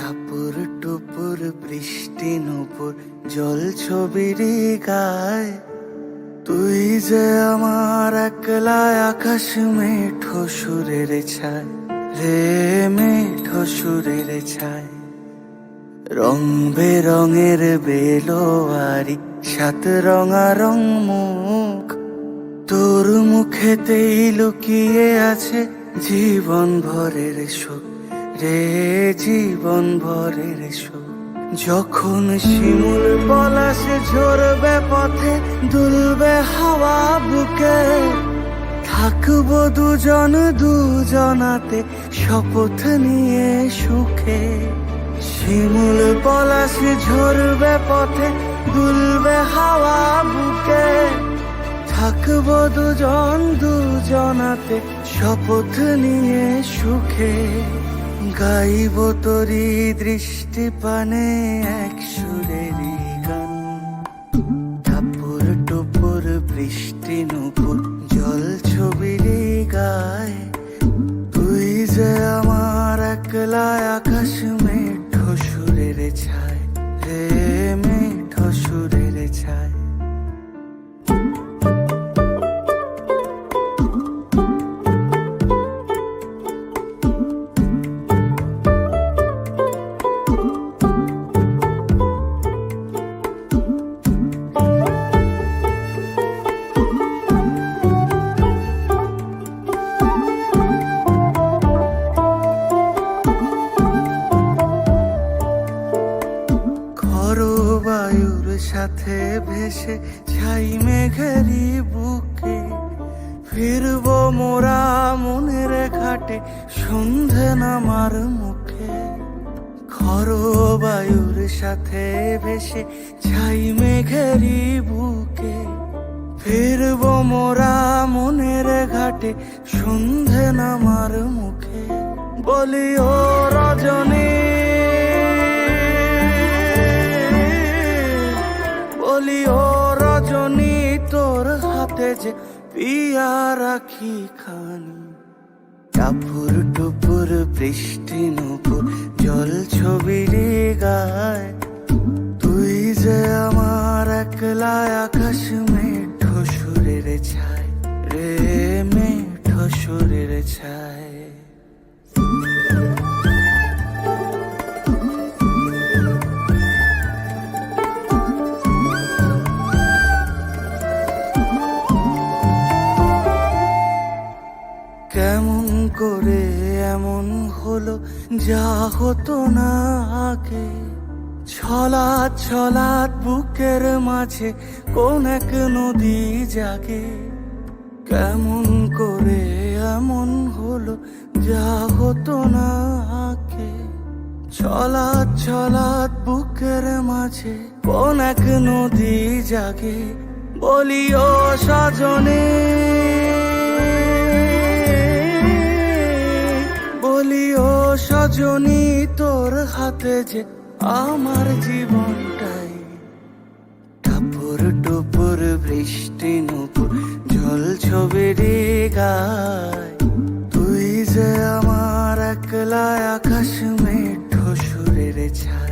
টাপুর টুপুর বৃষ্টি নুপুর জল ছবির গায়, তুই যে আমার একলা আকাশ মেঠো সুরের ছায় রে, মেঠো সুরের ছায়। রং বেরঙের বেলোয়ারি সাত রঙারং মুখ, তোর মুখেতেই লুকিয়ে আছে জীবন ভরের সুখ রে, জীবন ভরের সুখ। যখন শিমুল পলাশ ঝরবে পথে, দুলবে হাওয়া বুকে, থাকবো দুজন দুজনাতে শপথ নিয়ে সুখে। শিমুল পলাশ ঝরবে পথে, দুলবে হাওয়া বুকে, থাকবো দুজন দুজনাতে শপথ নিয়ে সুখে। গাইব তোরি দৃষ্টি পানে এক সুরেরই গান, টাপুর টুপুর বৃষ্টি নুপুর জল ছবির গায়, তুই যে আমার একলা আকাশ মেঠো সুরের ছায় রে, মেঠো সুরের ছায়। বায়ুর সাথে ভেসে ছাই মেঘেরি বুকে, ফিরবো মোরা মনের ঘাটে সন্ধে নামার মুখে। খর বায়ুর সাথে ভেসে ছাই মেঘেরি বুকে, ফিরবো মোরা মনের ঘাটে সন্ধে নামার মুখে। বলি ও রজনী, বলি ও রজনী, তোর হাতে যে পিয়া রাখি খানি। টাপুর টুপুর বৃষ্টি নুপুর জল ছবির গায়, তুই যে আমার একলা আকাশ মেঠো সুরের ছায় রে, মেঠো সুরের ছায়। কেমন করে এমন হলো যা হতো না আগে, ছলাৎ ছলাৎ বুকের মাঝে কোন এক নদী জাগে। কেমন করে এমন হলো যা হতো না আগে, ছলাৎ ছলাৎ বুকের মাঝে কোন এক নদী জাগে। বলি ও সজনে, বলি ও সজনী, তোর হাতে যে আমার জীবনটাই। টাপুর টুপুর বৃষ্টি নুপুর জল ছবির গায়, তুই যে আমার একলা আকাশ মেঠো সুরের ছায়।